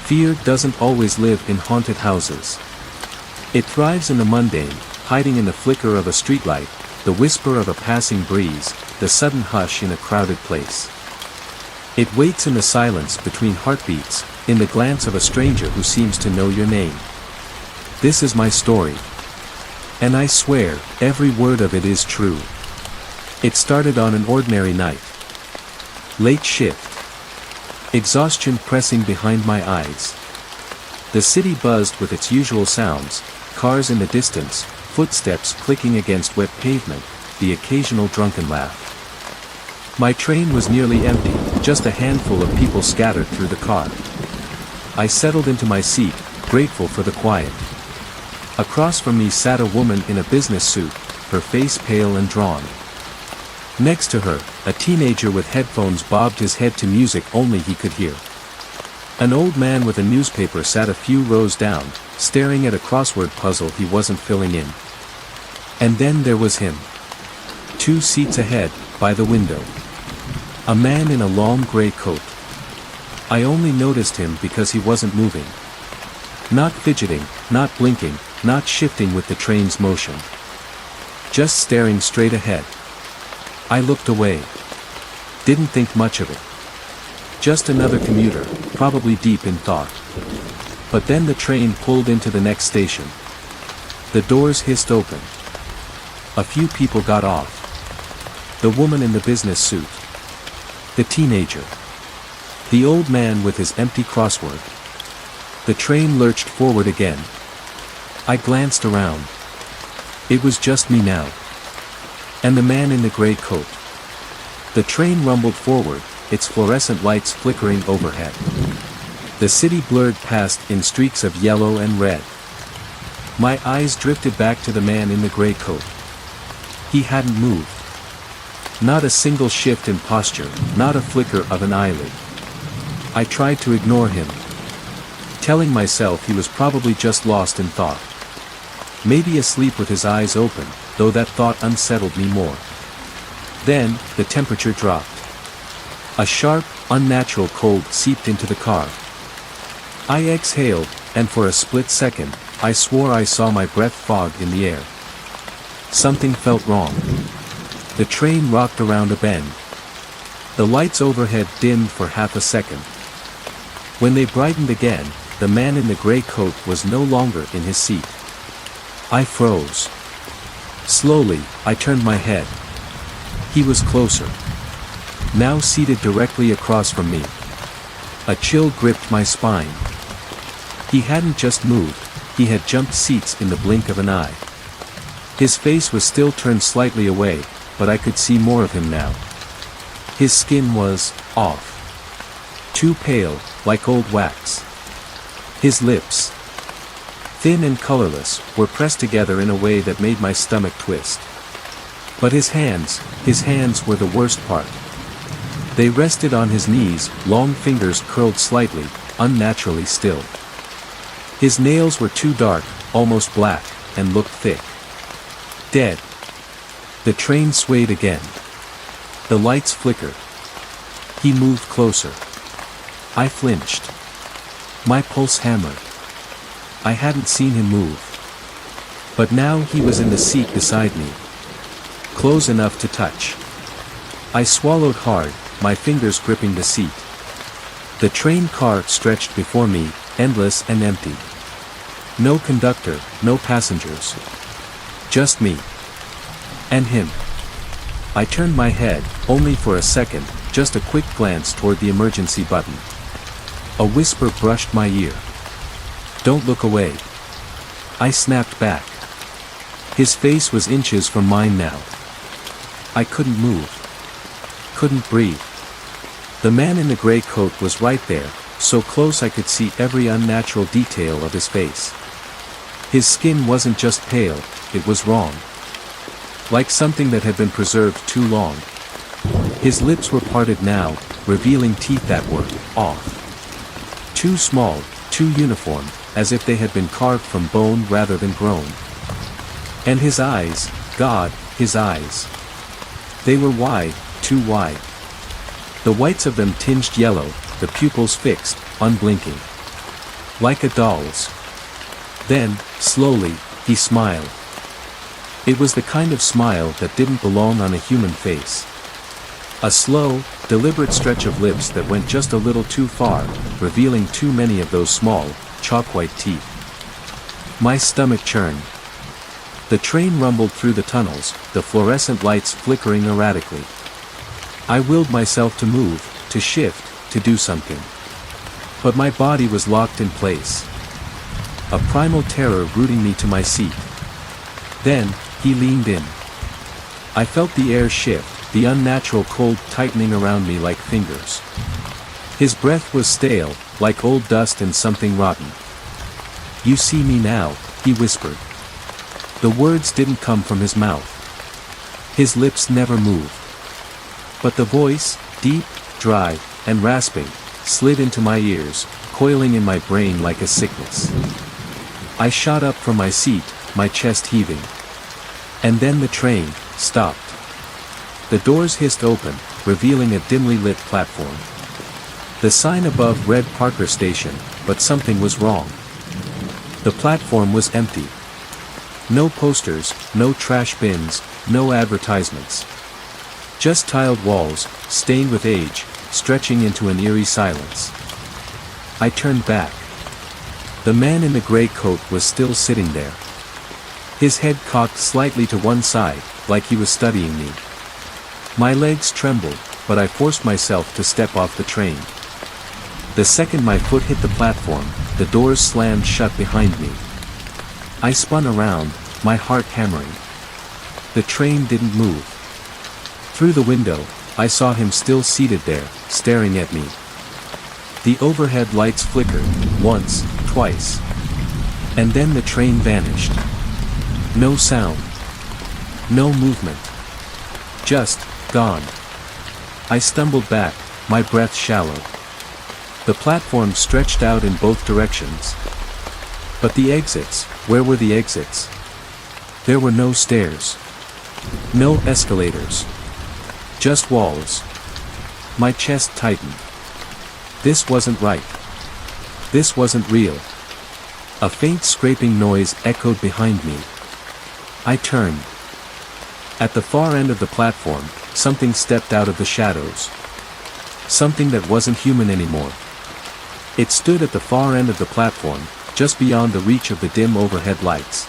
Fear doesn't always live in haunted houses. It thrives in the mundane, hiding in the flicker of a streetlight, the whisper of a passing breeze, the sudden hush in a crowded place. It waits in the silence between heartbeats, in the glance of a stranger who seems to know your name. This is my story. And I swear, every word of it is true. It started on an ordinary night. Late shift. Exhaustion pressing behind my eyes. The city buzzed with its usual sounds, cars in the distance, footsteps clicking against wet pavement, the occasional drunken laugh. My train was nearly empty, just a handful of people scattered through the car. I settled into my seat, grateful for the quiet. Across from me sat a woman in a business suit, her face pale and drawn. Next to her, a teenager with headphones bobbed his head to music only he could hear. An old man with a newspaper sat a few rows down, staring at a crossword puzzle he wasn't filling in. And then there was him. 2 seats ahead, by the window. A man in a long gray coat. I only noticed him because he wasn't moving. Not fidgeting, not blinking, not shifting with the train's motion. Just staring straight ahead. I looked away. Didn't think much of it. Just another commuter, probably deep in thought. But then the train pulled into the next station. The doors hissed open. A few people got off. The woman in the business suit. The teenager. The old man with his empty crossword. The train lurched forward again. I glanced around. It was just me now. And the man in the gray coat. The train rumbled forward, its fluorescent lights flickering overhead. The city blurred past in streaks of yellow and red. My eyes drifted back to the man in the gray coat. He hadn't moved. Not a single shift in posture, not a flicker of an eyelid. I tried to ignore him, telling myself he was probably just lost in thought. Maybe asleep with his eyes open, though that thought unsettled me more. Then, the temperature dropped. A sharp, unnatural cold seeped into the car. I exhaled, and for a split second, I swore I saw my breath fogged in the air. Something felt wrong. The train rocked around a bend. The lights overhead dimmed for half a second. When they brightened again, the man in the gray coat was no longer in his seat. I froze. Slowly, I turned my head. He was closer. Now seated directly across from me. A chill gripped my spine. He hadn't just moved, he had jumped seats in the blink of an eye. His face was still turned slightly away, but I could see more of him now. His skin was off. Too pale, like old wax. His lips, thin and colorless, were pressed together in a way that made my stomach twist. But his hands were the worst part. They rested on his knees, long fingers curled slightly, unnaturally still. His nails were too dark, almost black, and looked thick. Dead. The train swayed again. The lights flickered. He moved closer. I flinched. My pulse hammered. I hadn't seen him move. But now he was in the seat beside me. Close enough to touch. I swallowed hard, my fingers gripping the seat. The train car stretched before me, endless and empty. No conductor, no passengers. Just me. And him. I turned my head, only for a second, just a quick glance toward the emergency button. A whisper brushed my ear. Don't look away. I snapped back. His face was inches from mine now. I couldn't move. Couldn't breathe. The man in the gray coat was right there, so close I could see every unnatural detail of his face. His skin wasn't just pale, it was wrong. Like something that had been preserved too long. His lips were parted now, revealing teeth that were off. Too small, too uniform, as if they had been carved from bone rather than grown. And his eyes, God, his eyes. They were wide, too wide. The whites of them tinged yellow, the pupils fixed, unblinking. like a doll's. Then, slowly, he smiled. It was the kind of smile that didn't belong on a human face. A slow, deliberate stretch of lips that went just a little too far, revealing too many of those small, chalk-white teeth. My stomach churned. The train rumbled through the tunnels, the fluorescent lights flickering erratically. I willed myself to move, to shift, to do something. But my body was locked in place. A primal terror rooting me to my seat. Then, he leaned in. I felt the air shift, the unnatural cold tightening around me like fingers. His breath was stale, like old dust in something rotten. "You see me now," he whispered. The words didn't come from his mouth. His lips never moved. But the voice, deep, dry, and rasping, slid into my ears, coiling in my brain like a sickness. I shot up from my seat, my chest heaving. And then the train stopped. The doors hissed open, revealing a dimly lit platform. The sign above read Parker Station, but something was wrong. The platform was empty. No posters, no trash bins, no advertisements. Just tiled walls, stained with age, stretching into an eerie silence. I turned back. The man in the gray coat was still sitting there. His head cocked slightly to one side, like he was studying me. My legs trembled, but I forced myself to step off the train. The second my foot hit the platform, the doors slammed shut behind me. I spun around, my heart hammering. The train didn't move. Through the window, I saw him still seated there, staring at me. The overhead lights flickered, once, twice. And then the train vanished. No sound. No movement. Just, gone. I stumbled back, my breath shallow. The platform stretched out in both directions. But the exits, where were the exits? There were no stairs. No escalators. Just walls. My chest tightened. This wasn't right. This wasn't real. A faint scraping noise echoed behind me. I turned. At the far end of the platform, something stepped out of the shadows. Something that wasn't human anymore. It stood at the far end of the platform, just beyond the reach of the dim overhead lights.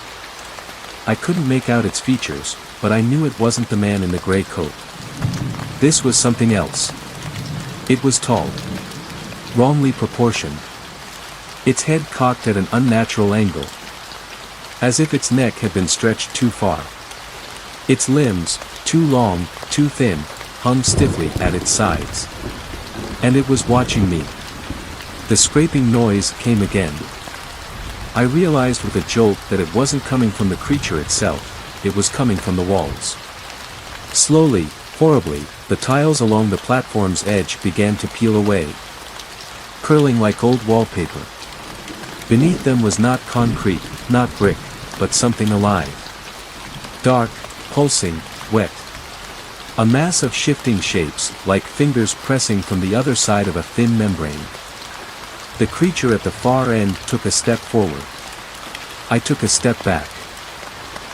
I couldn't make out its features, but I knew it wasn't the man in the gray coat. This was something else. It was tall. Wrongly proportioned. Its head cocked at an unnatural angle. As if its neck had been stretched too far. Its limbs, too long, too thin, hung stiffly at its sides. And it was watching me. The scraping noise came again. I realized with a jolt that it wasn't coming from the creature itself, it was coming from the walls. Slowly, horribly, the tiles along the platform's edge began to peel away. Curling like old wallpaper. Beneath them was not concrete, not brick, but something alive. Dark, pulsing, wet. A mass of shifting shapes, like fingers pressing from the other side of a thin membrane. The creature at the far end took a step forward. I took a step back.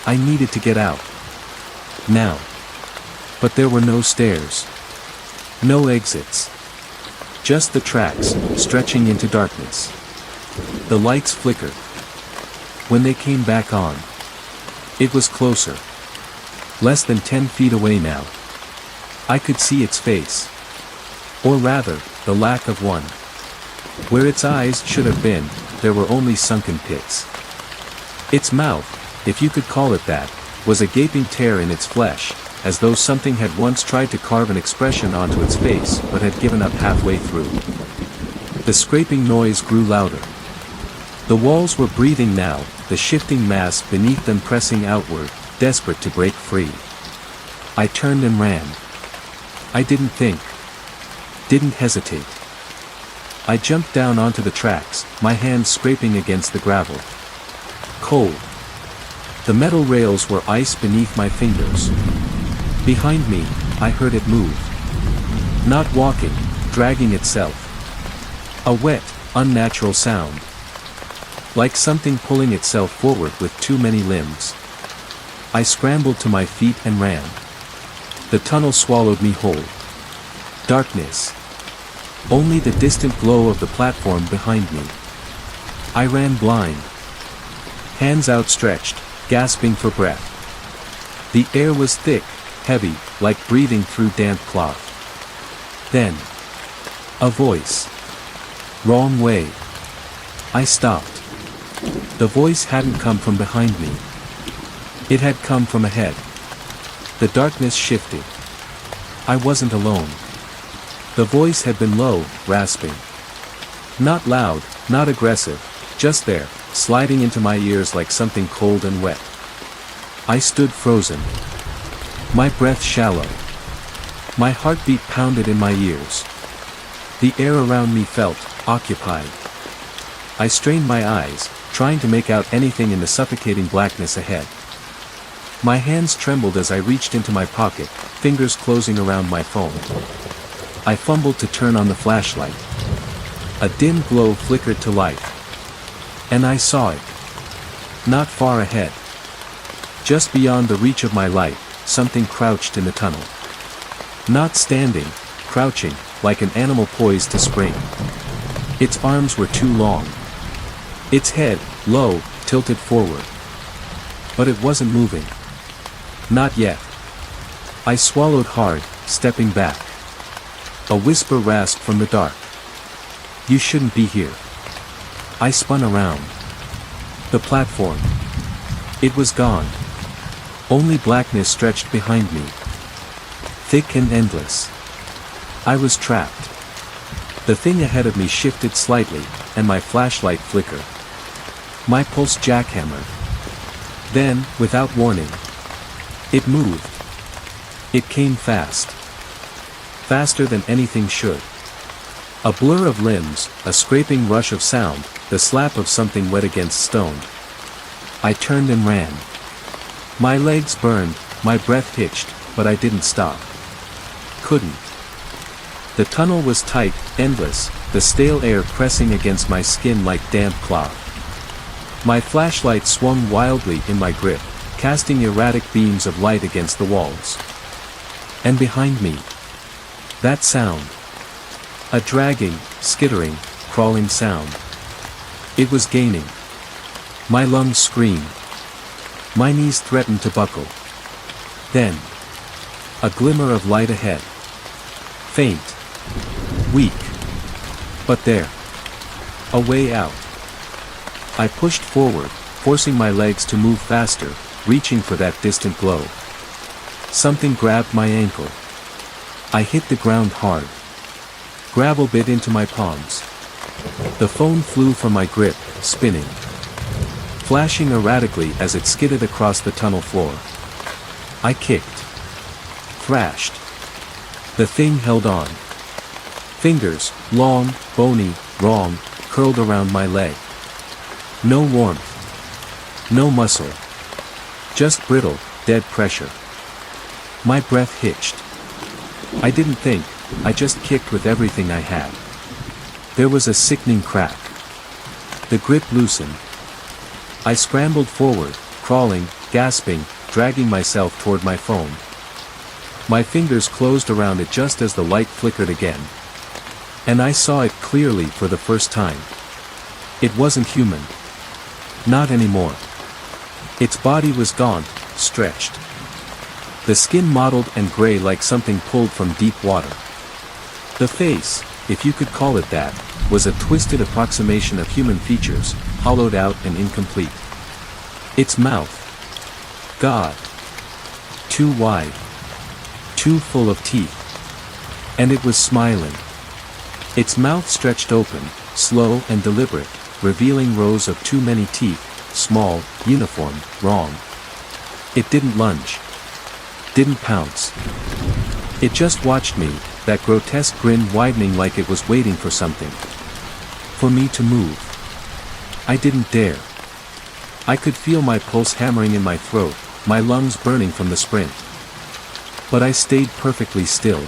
I needed to get out. Now. But there were no stairs. No exits. Just the tracks, stretching into darkness. The lights flickered. When they came back on, it was closer. Less than 10 feet away now. I could see its face. Or rather, the lack of one. Where its eyes should have been, there were only sunken pits. Its mouth, if you could call it that, was a gaping tear in its flesh, as though something had once tried to carve an expression onto its face but had given up halfway through. The scraping noise grew louder. The walls were breathing now, the shifting mass beneath them pressing outward, desperate to break free. I turned and ran. I didn't think. Didn't hesitate. I jumped down onto the tracks, my hands scraping against the gravel. Cold. The metal rails were ice beneath my fingers. Behind me, I heard it move. Not walking, dragging itself. A wet, unnatural sound. like something pulling itself forward with too many limbs. I scrambled to my feet and ran. The tunnel swallowed me whole. Darkness. Only the distant glow of the platform behind me. I ran blind. Hands outstretched, gasping for breath. The air was thick, heavy, like breathing through damp cloth. Then. A voice. Wrong way. I stopped. The voice hadn't come from behind me. It had come from ahead. The darkness shifted. I wasn't alone. The voice had been low, rasping. Not loud, not aggressive, just there, sliding into my ears like something cold and wet. I stood frozen. My breath shallow. My heartbeat pounded in my ears. The air around me felt occupied. I strained my eyes, trying to make out anything in the suffocating blackness ahead. My hands trembled as I reached into my pocket, fingers closing around my phone. I fumbled to turn on the flashlight. A dim glow flickered to life. And I saw it. Not far ahead. Just beyond the reach of my light, something crouched in the tunnel. Not standing, crouching, like an animal poised to spring. Its arms were too long. Its head, low, tilted forward. But it wasn't moving. Not yet. I swallowed hard, stepping back. A whisper rasped from the dark. You shouldn't be here. I spun around. The platform. It was gone. Only blackness stretched behind me. Thick and endless. I was trapped. The thing ahead of me shifted slightly, and my flashlight flickered. My pulse jackhammered. Then, without warning, it moved. It came fast. Faster than anything should. A blur of limbs, a scraping rush of sound, the slap of something wet against stone. I turned and ran. My legs burned, my breath hitched, but I didn't stop. Couldn't. The tunnel was tight, endless, the stale air pressing against my skin like damp cloth. My flashlight swung wildly in my grip, casting erratic beams of light against the walls. And behind me. That sound. A dragging, skittering, crawling sound. It was gaining. My lungs screamed. My knees threatened to buckle. Then. A glimmer of light ahead. Faint. Weak. But there. A way out. I pushed forward, forcing my legs to move faster, reaching for that distant glow. Something grabbed my ankle. I hit the ground hard. Gravel bit into my palms. The phone flew from my grip, spinning. Flashing erratically as it skidded across the tunnel floor. I kicked. Thrashed. The thing held on. Fingers, long, bony, wrong, curled around my leg. No warmth. No muscle. Just brittle, dead pressure. My breath hitched. I didn't think, I just kicked with everything I had. There was a sickening crack. The grip loosened. I scrambled forward, crawling, gasping, dragging myself toward my phone. My fingers closed around it just as the light flickered again. And I saw it clearly for the first time. It wasn't human. Not anymore. Its body was gaunt, stretched. The skin mottled and gray like something pulled from deep water. The face, if you could call it that, was a twisted approximation of human features, hollowed out and incomplete. Its mouth. God. Too wide. Too full of teeth. And it was smiling. Its mouth stretched open, slow and deliberate, revealing rows of too many teeth, small, uniform, wrong. It didn't lunge. Didn't pounce. It just watched me, that grotesque grin widening like it was waiting for something. For me to move. I didn't dare. I could feel my pulse hammering in my throat, my lungs burning from the sprint. But I stayed perfectly still.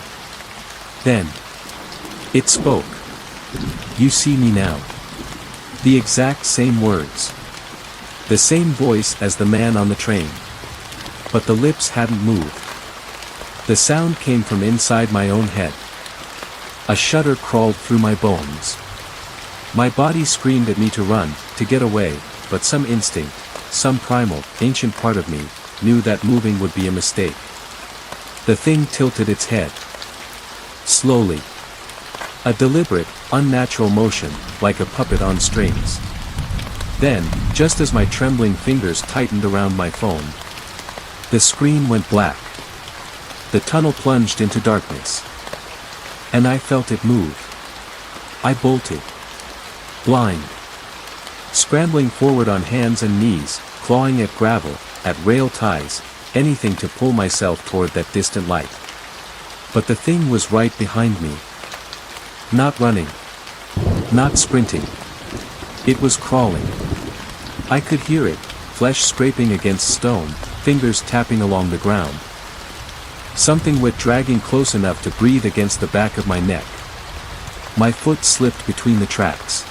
Then. It spoke. You see me now. The exact same words. The same voice as the man on the train. But the lips hadn't moved. The sound came from inside my own head. A shudder crawled through my bones. My body screamed at me to run, to get away, but some instinct, some primal, ancient part of me, knew that moving would be a mistake. The thing tilted its head. Slowly. A deliberate, unnatural motion, like a puppet on strings. Then, just as my trembling fingers tightened around my phone, the screen went black. The tunnel plunged into darkness. And I felt it move. I bolted. Blind. Scrambling forward on hands and knees, clawing at gravel, at rail ties, anything to pull myself toward that distant light. But the thing was right behind me. Not running. Not sprinting. It was crawling. I could hear it, flesh scraping against stone, fingers tapping along the ground. Something wet dragging close enough to breathe against the back of my neck. My foot slipped between the tracks.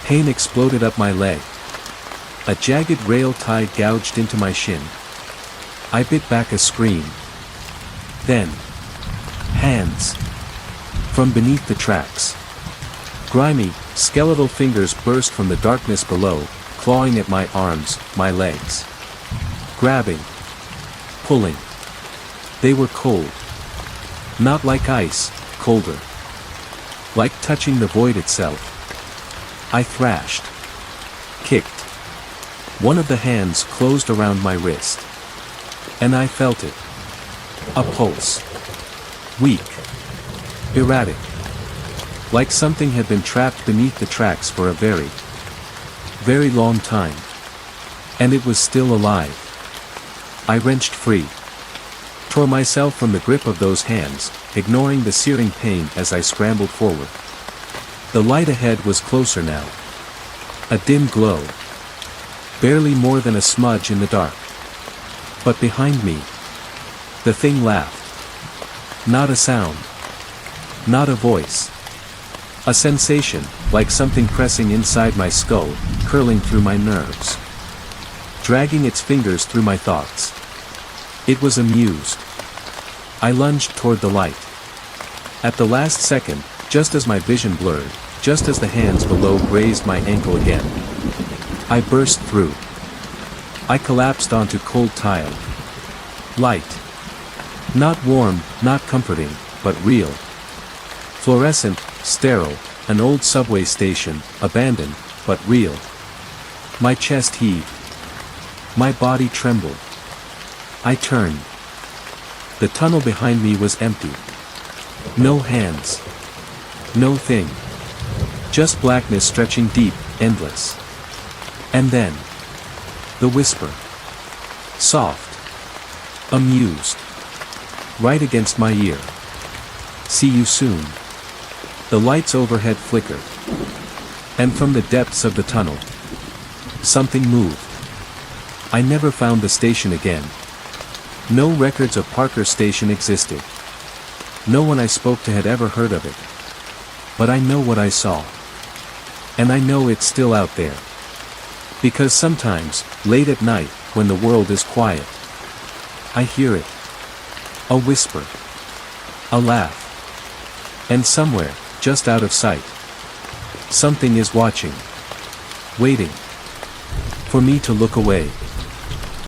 Pain exploded up my leg. A jagged rail tie gouged into my shin. I bit back a scream. Then. Hands. From beneath the tracks. Grimy, skeletal fingers burst from the darkness below, clawing at my arms, my legs. Grabbing. Pulling. They were cold. Not like ice, colder. Like touching the void itself. I thrashed. Kicked. One of the hands closed around my wrist. And I felt it. A pulse. Weak. Erratic. Like something had been trapped beneath the tracks for a very, very long time. And it was still alive. I wrenched free. Tore myself from the grip of those hands, ignoring the searing pain as I scrambled forward. The light ahead was closer now. A dim glow. Barely more than a smudge in the dark. But behind me, the thing laughed. Not a sound. Not a voice. A sensation, like something pressing inside my skull, curling through my nerves. Dragging its fingers through my thoughts. It was amused. I lunged toward the light. At the last second, just as my vision blurred, just as the hands below grazed my ankle again, I burst through. I collapsed onto cold tile. Light. Not warm, not comforting, but real. Fluorescent, sterile, an old subway station, abandoned, but real. My chest heaved. My body trembled. I turned. The tunnel behind me was empty. No hands. No thing. Just blackness stretching deep, endless. And then. The whisper. Soft. Amused. Right against my ear. See you soon. The lights overhead flickered. And from the depths of the tunnel, something moved. I never found the station again. No records of Parker Station existed. No one I spoke to had ever heard of it. But I know what I saw. And I know it's still out there. Because sometimes, late at night, when the world is quiet, I hear it. A whisper. A laugh. And somewhere, just out of sight, something is watching. Waiting. For me to look away.